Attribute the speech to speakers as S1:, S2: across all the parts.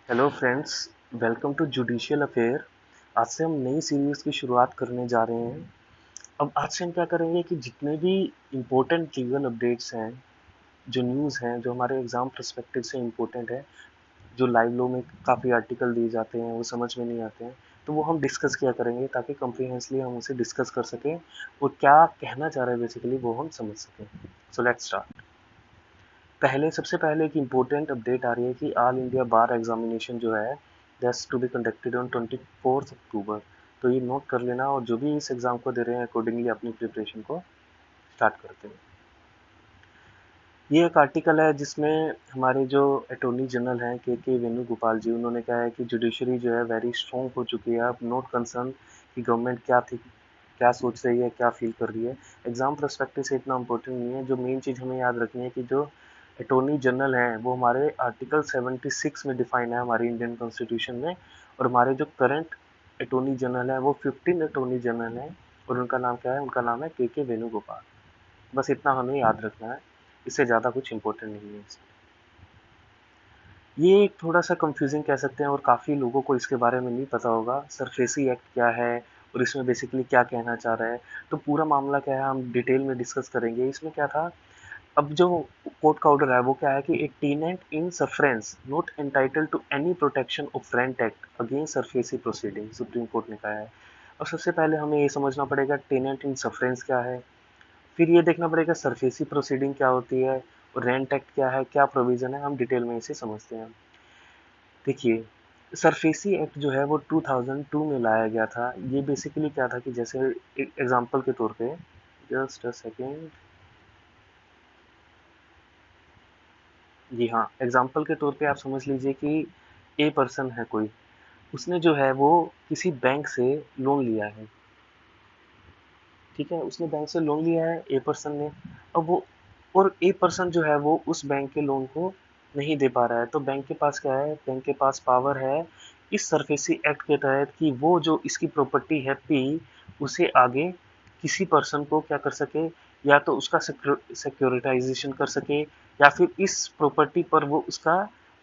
S1: Hello friends, welcome to judicial affair. आज से हम नई सीरीज़ की शुरुआत करने जा रहे हैं। अब आज से हम क्या करेंगे कि जितने भी इम्पोर्टेंट लीगल अपडेट्स हैं, जो न्यूज़ हैं, जो हमारे एग्ज़ाम पर्सपेक्टिव से इम्पोर्टेंट है, जो लाइव लॉ में काफ़ी आर्टिकल दिए जाते हैं वो समझ में नहीं आते हैं, तो वो हम डिस्कस किया करेंगे ताकि कॉम्प्रिहेंसली हम उसे डिस्कस कर सकें और क्या कहना चाह रहे हैं बेसिकली वो हम समझ सकें। So let's start. सबसे पहले एक इम्पोर्टेंट अपडेट आ रही है कि ऑल इंडिया बार एग्जामिनेशन जो है that's to be conducted on 24 October. तो ये नोट कर लेना और जो भी इस एग्ज़ाम को दे रहे हैं अकॉर्डिंगली अपनी प्रिपरेशन को स्टार्ट करते हैं। ये एक आर्टिकल है जिसमें हमारे जो अटॉर्नी जनरल हैं के वेणुगोपाल जी, उन्होंने कहा है कि जुडिशरी जो है वेरी स्ट्रॉन्ग हो चुकी है। अब नोट कंसर्न कि गवर्नमेंट क्या थी, क्या सोच रही है, क्या फील कर रही है। एग्जाम पर्सपेक्टिव से इतना इम्पोर्टेंट नहीं है। जो मेन चीज़ हमें याद रखनी है कि जो अटॉर्नी जनरल हैं वो हमारे आर्टिकल 76 में डिफाइन है हमारी इंडियन कॉन्स्टिट्यूशन में, और हमारे जो करंट अटॉर्नी जनरल है वो 15 अटॉर्नी जनरल हैं, और उनका नाम क्या है? उनका नाम है के वेणुगोपाल। बस इतना हमें याद रखना है, इससे ज़्यादा कुछ इम्पोर्टेंट नहीं है इसमें। ये एक थोड़ा सा कंफ्यूजिंग कह सकते हैं और काफ़ी लोगों को इसके बारे में नहीं पता होगा सरफेसी एक्ट क्या है और इसमें बेसिकली क्या कहना चाह रहा है। तो पूरा मामला क्या है हम डिटेल में डिस्कस करेंगे। इसमें क्या था, अब जो कोर्ट का ऑर्डर है वो क्या है कि a tenant in sufferance not entitled to any protection of rent act against SARFAESI proceeding, Supreme Court ने कहा है। और सबसे पहले हमें ये समझना पड़ेगा टेनेंट इन सफरेंस क्या है, फिर ये देखना पड़ेगा सरफेसी प्रोसीडिंग क्या होती है और रेंट एक्ट क्या है, क्या प्रोविजन है। हम डिटेल में इसे समझते हैं। देखिए, सरफेसी एक्ट जो है वो 2002 में लाया गया था। ये बेसिकली क्या था कि जैसे एग्जांपल के तौर पे, जस्ट अ सेकेंड, जी हाँ, एग्जांपल के तौर पे आप समझ लीजिए कि ए पर्सन है कोई, उसने जो है वो किसी बैंक से लोन लिया है। ठीक है, उसने बैंक से लोन लिया है ए पर्सन ने। अब वो, और ए पर्सन जो है वो उस बैंक के लोन को नहीं दे पा रहा है, तो बैंक के पास क्या है? बैंक के पास पावर है इस सरफेसी एक्ट के तहत कि वो जो इसकी प्रॉपर्टी है पी, उसे आगे किसी पर्सन को क्या कर सके, या तो उसका सिक्योरिटाइजेशन कर सके, या फिर इस प्रॉपर्टी पर वो उसका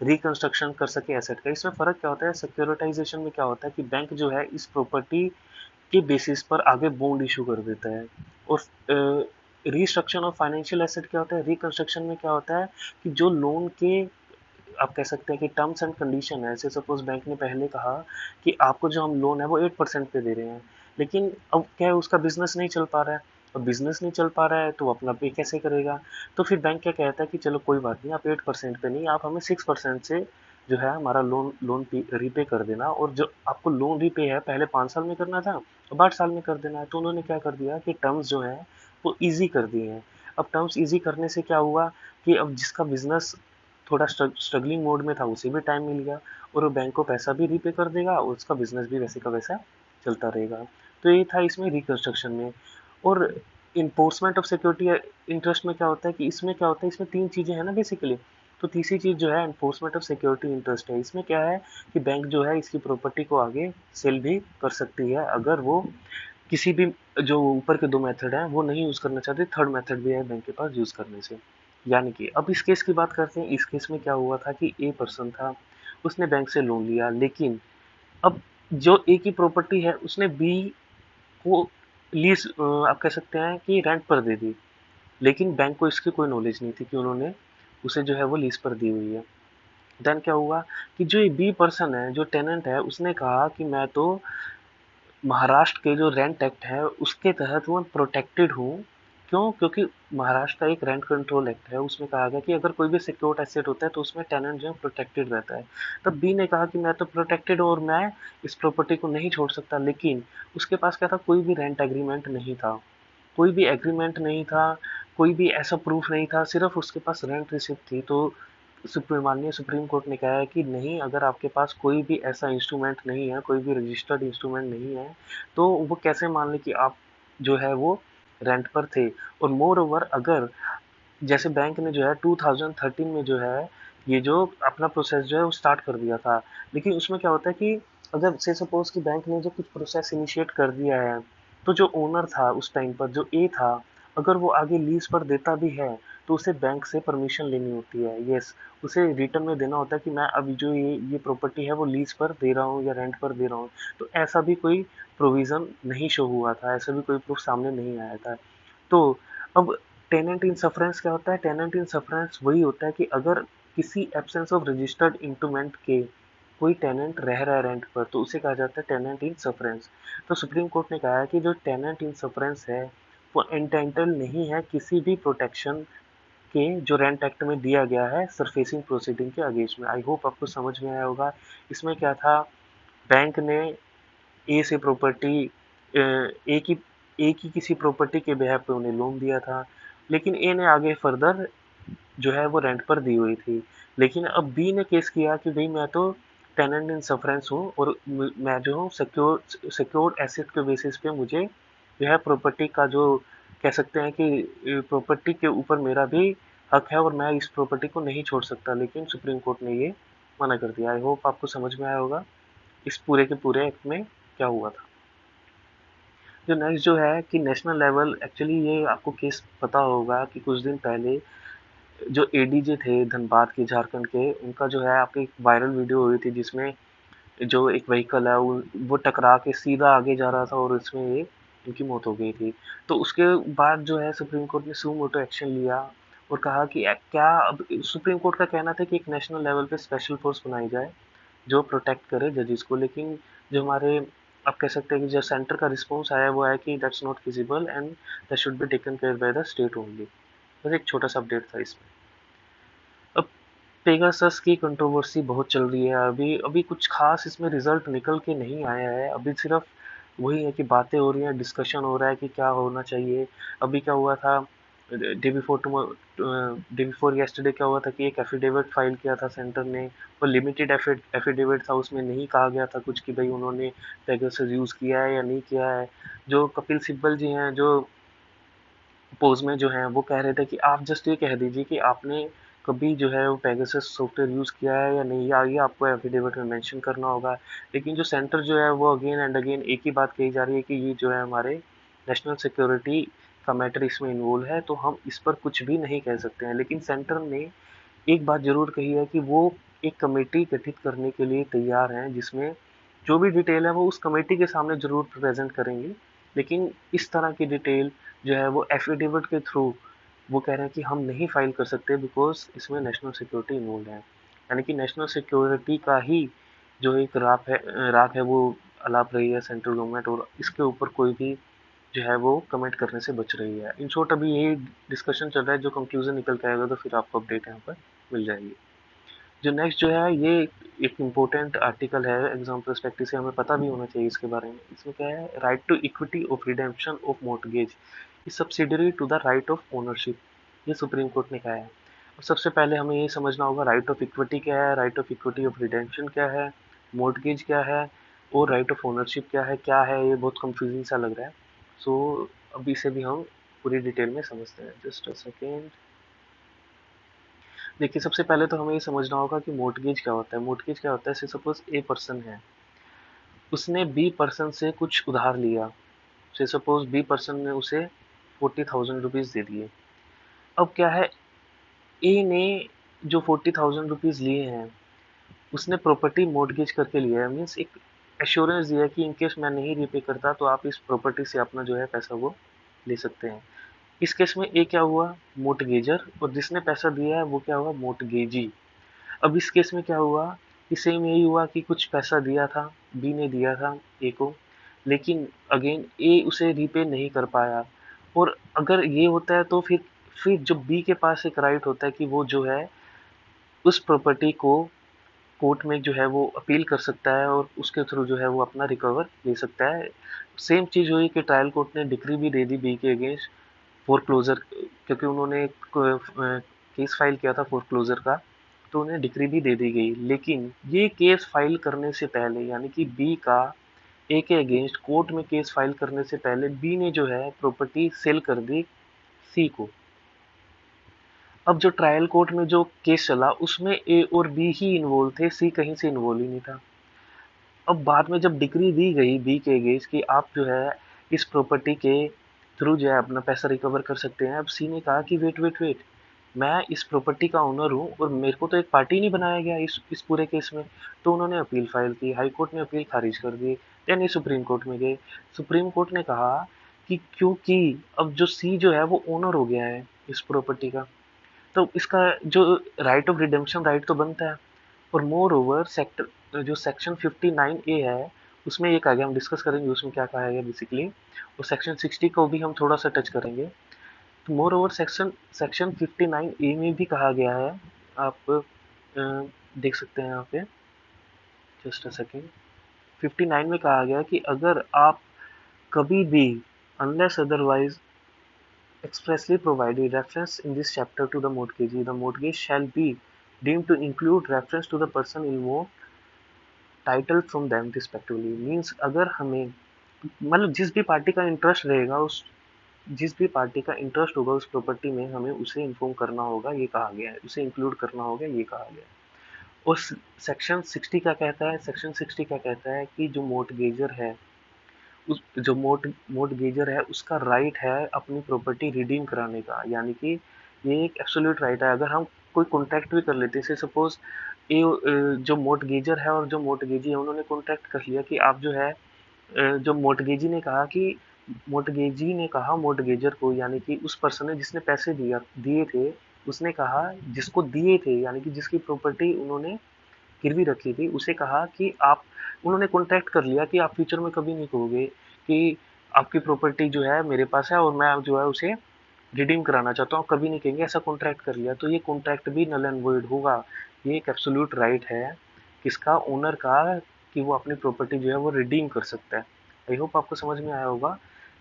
S1: रिकंस्ट्रक्शन कर सके एसेट का। इसमें फर्क क्या होता है? सिक्योरिटाइजेशन में क्या होता है कि बैंक जो है इस प्रॉपर्टी के बेसिस पर आगे बॉन्ड इशू कर देता है। और रिस्ट्रक्शन ऑफ फाइनेंशियल एसेट क्या होता है? रिकंस्ट्रक्शन में क्या होता है कि जो लोन के, आप कह सकते हैं कि टर्म्स एंड कंडीशन है, जैसे सपोज बैंक ने पहले कहा कि आपको जो हम लोन है वो 8% पे दे रहे हैं, लेकिन अब क्या है, उसका बिजनेस नहीं चल पा रहा है। और बिजनेस नहीं चल पा रहा है तो वो अपना पे कैसे करेगा? तो फिर बैंक क्या कहता है कि चलो कोई बात नहीं, आप 8% पे नहीं, आप हमें 6% से जो है हमारा लोन लोन रीपे कर देना, और जो आपको लोन रीपे है पहले 5 साल में करना था, अब 8 साल में कर देना है। तो उन्होंने क्या कर दिया कि टर्म्स जो है वो ईजी कर दिए हैं। अब टर्म्स ईजी करने से क्या हुआ कि अब जिसका बिजनेस थोड़ा स्ट्रगलिंग मोड में था उसे भी टाइम मिल गया, और वो बैंक को पैसा भी रीपे कर देगा और उसका बिजनेस भी वैसे का वैसा चलता रहेगा। तो ये था इसमें रिकंस्ट्रक्शन में। और इन्फोर्समेंट ऑफ सिक्योरिटी इंटरेस्ट में क्या होता है कि इसमें क्या होता है, इसमें तीन चीजें हैं ना बेसिकली। तो तीसरी चीज जो है एनफोर्समेंट ऑफ सिक्योरिटी इंटरेस्ट है। इसमें क्या है कि बैंक जो है इसकी प्रॉपर्टी को आगे सेल भी कर सकती है अगर वो किसी भी, जो ऊपर के दो मेथड हैं वो नहीं यूज करना चाहते, थर्ड मेथड भी है बैंक के पास यूज करने से। यानी कि अब इस केस की बात करते हैं। इस केस में क्या हुआ था कि ए पर्सन था, उसने बैंक से लोन लिया, लेकिन अब जो ए की प्रॉपर्टी है उसने बी को लीज, आप कह सकते हैं कि रेंट पर दे दी, लेकिन बैंक को इसकी कोई नॉलेज नहीं थी कि उन्होंने उसे जो है वो लीज पर दी हुई है। देन क्या हुआ कि जो बी पर्सन है, जो टेनेंट है, उसने कहा कि मैं तो महाराष्ट्र के जो रेंट एक्ट है उसके तहत वो प्रोटेक्टेड हूँ। क्यों? क्योंकि महाराष्ट्र का एक रेंट कंट्रोल एक्ट है, उसमें कहा गया कि अगर कोई भी सिक्योर्ड एसेट होता है तो उसमें टेनेंट जो है प्रोटेक्टेड रहता है। तब बी ने कहा कि मैं तो प्रोटेक्टेड हूँ और मैं इस प्रॉपर्टी को नहीं छोड़ सकता, लेकिन उसके पास क्या था? कोई भी रेंट एग्रीमेंट नहीं था, कोई भी एग्रीमेंट नहीं था, कोई भी ऐसा प्रूफ नहीं था, सिर्फ उसके पास रेंट रिसिप्ट थी। तो माननीय सुप्रीम कोर्ट ने कहा है कि नहीं, अगर आपके पास कोई भी ऐसा इंस्ट्रूमेंट नहीं है, कोई भी रजिस्टर्ड इंस्ट्रूमेंट नहीं है, तो वो कैसे मान ले कि आप जो है वो रेंट पर थे। और मोर ओवर, अगर जैसे बैंक ने जो है 2013 में जो है ये जो अपना प्रोसेस जो है वो स्टार्ट कर दिया था, लेकिन उसमें क्या होता है कि अगर से सपोज कि बैंक ने जो कुछ प्रोसेस इनिशिएट कर दिया है, तो जो ओनर था उस टाइम पर, जो ए था, अगर वो आगे लीज पर देता भी है तो उसे बैंक से परमिशन लेनी होती है। यस, उसे रिटर्न में देना होता है कि मैं अभी जो ये प्रॉपर्टी है वो लीज पर दे रहा हूँ या रेंट पर दे रहा हूँ। तो ऐसा भी कोई प्रोविजन नहीं शो हुआ था, ऐसा भी कोई प्रूफ सामने नहीं आया था। तो अब टेनेंट इन सफरेंस क्या होता है? टेनेंट इन सफरेंस वही होता है कि अगर किसी एब्सेंस ऑफ रजिस्टर्ड इंटूमेंट के कोई टेनेंट रह रहा है रेंट पर, तो उसे कहा जाता है टेनेंट इन सफरेंस। तो सुप्रीम कोर्ट ने कहा है कि जो टेनेंट इन सफरेंस है वो एंटाइटल नहीं है किसी भी प्रोटेक्शन के जो रेंट एक्ट में दिया गया है सरफेसिंग प्रोसीडिंग के अगेंस्ट में। आई होप आपको समझ में आया होगा। इसमें क्या था, बैंक ने ए से प्रॉपर्टी ए की किसी प्रॉपर्टी के बिहाफ पे उन्हें लोन दिया था, लेकिन ए ने आगे फर्दर जो है वो रेंट पर दी हुई थी। लेकिन अब बी ने केस किया कि भाई मैं तो टेनेंट इन सफरेंस हूँ और मैं जो हूँ सिक्योर्ड एसेट के बेसिस पे मुझे जो है प्रॉपर्टी का जो कह सकते हैं कि प्रॉपर्टी के ऊपर मेरा भी हक है और मैं इस प्रॉपर्टी को नहीं छोड़ सकता। लेकिन सुप्रीम कोर्ट ने ये मना कर दिया। आई होप आपको समझ में आया होगा इस पूरे के पूरे एक्ट में क्या हुआ था। जो नेक्स्ट जो है कि नेशनल लेवल, एक्चुअली ये आपको केस पता होगा कि कुछ दिन पहले जो एडीजे थे धनबाद के झारखंड के, उनका जो है आपकी वायरल वीडियो हुई थी जिसमें जो एक व्हीकल है वो टकरा के सीधा आगे जा रहा था और इसमें ये उनकी मौत हो गई थी। तो उसके बाद जो है सुप्रीम कोर्ट ने सू मोटो एक्शन लिया और कहा कि क्या अब सुप्रीम कोर्ट का कहना था कि एक नेशनल लेवल पे स्पेशल फोर्स बनाई जाए जो प्रोटेक्ट करे जजेस को। लेकिन जो हमारे आप कह सकते हैं कि जो सेंटर का रिस्पॉन्स आया वो है कि that's not feasible and that should be taken care by the state only. बस एक छोटा सा अपडेट था इसमें। अब पेगासस की कंट्रोवर्सी बहुत चल रही है। अभी अभी कुछ खास इसमें रिजल्ट निकल के नहीं आया है। अभी सिर्फ वही है कि बातें हो रही हैं, डिस्कशन हो रहा है कि क्या होना चाहिए। अभी क्या हुआ था, डे बिफोर येस्टरडे क्या हुआ था कि एक एफिडेविट फाइल किया था सेंटर ने। वो लिमिटेड एफिडेविट था, उसमें नहीं कहा गया था कुछ कि भाई उन्होंने पेगासस यूज़ किया है या नहीं किया है। जो कपिल सिब्बल जी हैं जो पोज में जो है वो कह रहे थे कि आप जस्ट ये कह दीजिए कि आपने कभी जो है वो पेगासस सॉफ्टवेयर यूज़ किया है या नहीं, या ये आपको एफिडेविट में मेंशन करना होगा। लेकिन जो सेंटर जो है वो अगेन एंड अगेन एक ही बात कही जा रही है कि ये जो है हमारे नेशनल सिक्योरिटी का मैटर इसमें इन्वॉल्व है, तो हम इस पर कुछ भी नहीं कह सकते हैं। लेकिन सेंटर ने एक बात जरूर कही है कि वो एक कमेटी गठित करने के लिए तैयार हैं जिसमें जो भी डिटेल है वो उस कमेटी के सामने जरूर प्रेजेंट करेंगे। लेकिन इस तरह की डिटेल जो है वो एफिडेविट के थ्रू वो कह रहे हैं कि हम नहीं फाइल कर सकते बिकॉज इसमें नेशनल सिक्योरिटी इन्वॉल्व है। यानी कि नेशनल सिक्योरिटी का ही जो एक राख है वो अलाप रही है सेंट्रल गवर्नमेंट, और इसके ऊपर कोई भी जो है वो कमेंट करने से बच रही है। इन शॉर्ट अभी यही डिस्कशन चल रहा है। जो कंक्लूजन निकल के आएगा तो फिर आपको अपडेट यहाँ पर मिल जाएगी। जो नेक्स्ट जो है ये एक इम्पोर्टेंट आर्टिकल है एग्जाम पर्सपेक्टिव से, हमें पता भी होना चाहिए इसके बारे में। इसमें क्या है, right to equity of redemption of mortgage is subsidiary to the right of ownership, ये सुप्रीम कोर्ट ने कहा है। और सबसे पहले हमें ये समझना होगा राइट ऑफ इक्विटी क्या है, right of equity of redemption क्या है, मोर्टगेज क्या है और राइट ऑफ ओनरशिप क्या है। ये बहुत कंफ्यूजिंग सा लग रहा है। सो अभी इसे भी हम पूरी डिटेल में समझते हैं। Just a second. देखिए सबसे पहले तो हमें ये समझना होगा कि मोर्टगेज क्या होता है। मोर्टगेज क्या होता है, से सपोज ए पर्सन है, उसने बी पर्सन से कुछ उधार लिया। से सपोज बी पर्सन ने उसे 40,000 रुपीज दे दिए। अब क्या है, ए ने जो 40,000 रुपीज लिए हैं उसने प्रॉपर्टी मोर्टगेज करके लिया है। मीन्स एक एश्योरेंस दिया है कि इनकेस मैं नहीं रीपे करता तो आप इस प्रॉपर्टी से अपना जो है पैसा वो ले सकते हैं। इस केस में ए क्या हुआ, मोर्टगेजर, और जिसने पैसा दिया है वो क्या हुआ, मोर्टगेजी। अब इस केस में क्या हुआ कि सेम यही हुआ कि कुछ पैसा दिया था, बी ने दिया था ए को, लेकिन अगेन ए उसे रीपे नहीं कर पाया। और अगर ये होता है तो फिर जो बी के पास एक राइट होता है कि वो जो है उस प्रॉपर्टी को कोर्ट में जो है वो अपील कर सकता है और उसके थ्रू जो है वो अपना रिकवर ले सकता है। सेम चीज़ हुई कि ट्रायल कोर्ट ने डिक्री भी दे दी बी के अगेंस्ट फोर क्लोजर, क्योंकि उन्होंने केस फाइल किया था फोर क्लोजर का, तो उन्हें डिक्री भी दे दी गई। लेकिन ये केस फाइल करने से पहले, यानी कि बी का ए के अगेंस्ट कोर्ट में केस फाइल करने से पहले बी ने जो है प्रॉपर्टी सेल कर दी सी को। अब जो ट्रायल कोर्ट में जो केस चला उसमें ए और बी ही इन्वॉल्व थे, सी कहीं से इन्वॉल्व ही नहीं था। अब बाद में जब डिक्री दी गई बी के अगेंस्ट कि आप जो है इस प्रॉपर्टी के थ्रू जो है अपना पैसा रिकवर कर सकते हैं, अब सी ने कहा कि वेट वेट वेट, मैं इस प्रॉपर्टी का ओनर हूँ और मेरे को तो एक पार्टी नहीं बनाया गया इस पूरे केस में। तो उन्होंने अपील फाइल की, हाई कोर्ट ने अपील खारिज कर दी, देन ये सुप्रीम कोर्ट में गए। सुप्रीम कोर्ट ने कहा कि क्योंकि अब जो सी जो है वो ओनर हो गया है इस प्रॉपर्टी का, तो इसका जो राइट ऑफ रिडेम्पशन राइट तो बनता है। और मोर ओवर सेक्टर जो सेक्शन 59A है, उसमें ये कहा गया, हम डिस्कस करेंगे उसमें क्या कहा गया बेसिकली, और सेक्शन 60 को भी हम थोड़ा सा टच करेंगे। तो more over section section 59A में भी कहा गया है, आप देख सकते हैं यहाँ पे, जस्ट अ सेकेंड। 59 में कहा गया है कि अगर आप कभी भी, unless otherwise expressly provided reference in this chapter to the mortgagee, the mortgage shall be deemed to include reference to the person involved, title from them respectively। Means अगर हमें, मतलब जिस भी पार्टी का इंटरेस्ट रहेगा, उस जिस भी पार्टी का इंटरेस्ट होगा उस प्रॉपर्टी में, हमें उसे इन्फॉर्म करना होगा, ये कहा गया है, उसे इंक्लूड करना होगा, ये कहा गया है। और सेक्शन 60 क्या कहता है, सेक्शन 60 क्या कहता है कि जो मोर्टगेजर है, उस जो मोर्टगेजर है उसका राइट है अपनी प्रॉपर्टी रिडीम कराने का, यानी कि ये एक एब्सोल्यूट राइट है। अगर हम कोई कॉन्ट्रैक्ट भी कर लेते हैं, सपोज ये जो मोर्टगेजर है और जो मोर्टगेजी है, उन्होंने कॉन्ट्रैक्ट कर लिया कि आप जो है, जो मोर्टगेजी ने कहा कि, मोर्टगेजी ने कहा मोर्टगेजर को, यानी कि उस पर्सन ने जिसने पैसे दिए थे, उसने कहा, जिसको दिए थे यानी कि जिसकी प्रॉपर्टी उन्होंने गिरवी रखी थी, उसे कहा कि आप, उन्होंने कॉन्ट्रैक्ट कर लिया कि आप फ्यूचर में कभी नहीं कहोगे कि आपकी प्रॉपर्टी जो है मेरे पास है और मैं जो है उसे रिडीम कराना चाहता हूँ, कभी नहीं कहेंगे, ऐसा कॉन्ट्रैक्ट कर लिया, तो ये कॉन्ट्रैक्ट भी नल एंड वॉइड होगा। ये एक एब्सोल्यूट राइट है किसका, ओनर का, कि वो अपनी प्रॉपर्टी जो है वो रिडीम कर सकता है। आई होप आपको समझ में आया होगा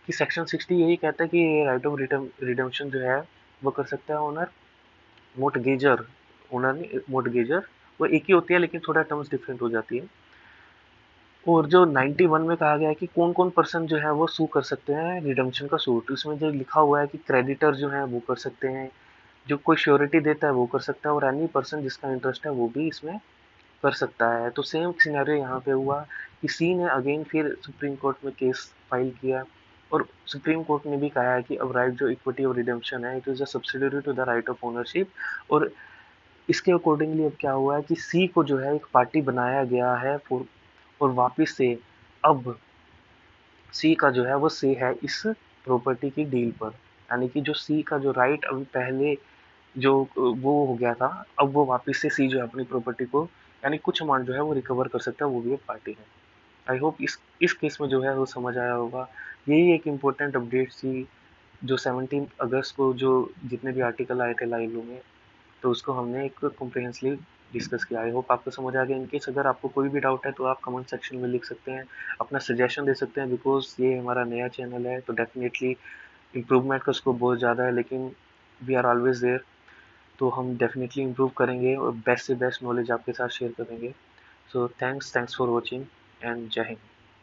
S1: कि सेक्शन 60 यही कहता है कि राइट ऑफ रिडम्पशन जो है वो कर सकता है ओनर, मोर्टगेजर, ओनर नहीं, मोर्टगेजर, वो एक ही होती है लेकिन थोड़ा टर्म्स डिफरेंट हो जाती है। और जो 91 में कहा गया है कि कौन कौन पर्सन जो है वो सू कर सकते हैं रिडम्पशन का सूट, उसमें जो लिखा हुआ है कि क्रेडिटर जो है वो कर सकते हैं, जो कोई श्योरिटी देता है वो कर सकता है, और एनी पर्सन जिसका इंटरेस्ट है वो भी इसमें कर सकता है। तो सेम सिनेरियो यहाँ पे हुआ कि सी ने अगेन फिर सुप्रीम कोर्ट में केस फाइल किया, और सुप्रीम कोर्ट ने भी कहा है कि अब राइट जो इक्विटी ऑफ रिडेम्पशन है, it is a subsidiary to the right of ownership. और इसके अकॉर्डिंगली अब क्या हुआ है कि सी को जो है एक पार्टी बनाया गया है फॉर, और वापिस से अब सी का जो है वो से है इस प्रॉपर्टी की डील पर, यानी कि जो सी का जो राइट अभी पहले जो वो हो गया था, अब वो वापस से सी जो है अपनी प्रॉपर्टी को, यानी कुछ अमाउंट जो है वो रिकवर कर सकता है, वो भी एक पार्टी है। आई होप इस केस में जो है वो समझ आया होगा। यही एक इम्पोर्टेंट अपडेट थी जो 17 अगस्त को जो जितने भी आर्टिकल आए थे लाइव में, तो उसको हमने एक कॉम्प्रिहेंसिवली डिस्कस किया। आई होप आपको समझ आ गया। इनकेस अगर आपको कोई भी डाउट है तो आप कमेंट सेक्शन में लिख सकते हैं, अपना सजेशन दे सकते हैं, बिकॉज ये हमारा नया चैनल है तो डेफिनेटली इम्प्रूवमेंट का स्कोप बहुत ज़्यादा है, लेकिन वी आर ऑलवेज देयर। तो हम डेफिनेटली इम्प्रूव करेंगे और बेस्ट से बेस्ट नॉलेज आपके साथ शेयर करेंगे। So thanks for watching and जय हिंद।